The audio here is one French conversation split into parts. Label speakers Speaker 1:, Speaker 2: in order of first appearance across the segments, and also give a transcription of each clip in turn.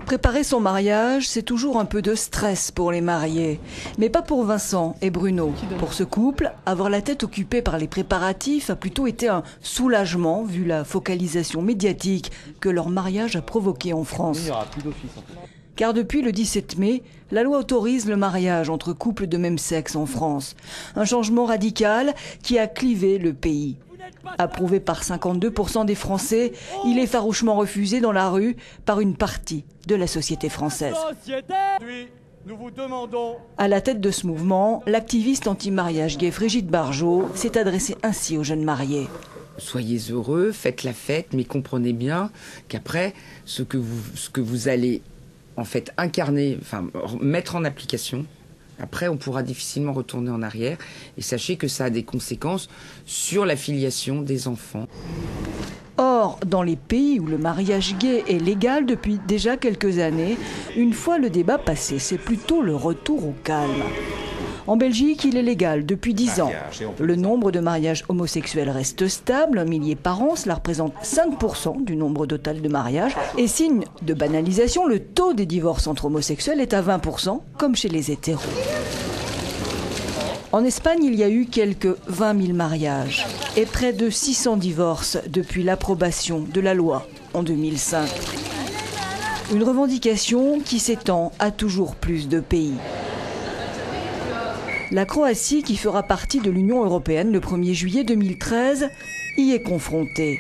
Speaker 1: Préparer son mariage, c'est toujours un peu de stress pour les mariés. Mais pas pour Vincent et Bruno. Pour ce couple, avoir la tête occupée par les préparatifs a plutôt été un soulagement vu la focalisation médiatique que leur mariage a provoqué en France. Car depuis le 17 mai, la loi autorise le mariage entre couples de même sexe en France. Un changement radical qui a clivé le pays. Approuvé par 52% des Français, il est farouchement refusé dans la rue par une partie de la société française. À la tête de ce mouvement, l'activiste anti-mariage gay Brigitte Bardot s'est adressée ainsi aux jeunes mariés.
Speaker 2: Soyez heureux, faites la fête, mais comprenez bien qu'après, ce que vous allez en fait incarner, enfin mettre en application, après, on pourra difficilement retourner en arrière. Et sachez que ça a des conséquences sur la filiation des enfants.
Speaker 1: Or, dans les pays où le mariage gay est légal depuis déjà quelques années, une fois le débat passé, c'est plutôt le retour au calme. En Belgique, il est légal depuis 10 ans. Le nombre de mariages homosexuels reste stable, 1 millier par an, cela représente 5% du nombre total de mariages. Et signe de banalisation, le taux des divorces entre homosexuels est à 20%, comme chez les hétéros. En Espagne, il y a eu quelques 20 000 mariages et près de 600 divorces depuis l'approbation de la loi en 2005. Une revendication qui s'étend à toujours plus de pays. La Croatie, qui fera partie de l'Union européenne le 1er juillet 2013, y est confrontée.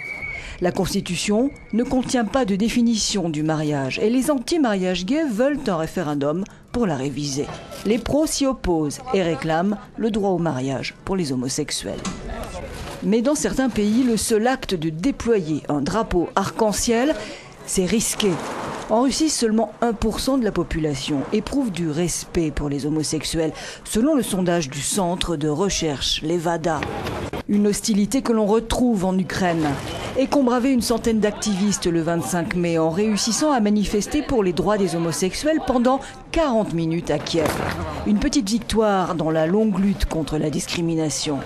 Speaker 1: La Constitution ne contient pas de définition du mariage et les anti-mariages gays veulent un référendum pour la réviser. Les pros s'y opposent et réclament le droit au mariage pour les homosexuels. Mais dans certains pays, le seul acte de déployer un drapeau arc-en-ciel, c'est risqué. En Russie, seulement 1% de la population éprouve du respect pour les homosexuels, selon le sondage du centre de recherche Levada. Une hostilité que l'on retrouve en Ukraine et qu'ont bravé une centaine d'activistes le 25 mai en réussissant à manifester pour les droits des homosexuels pendant 40 minutes à Kiev. Une petite victoire dans la longue lutte contre la discrimination.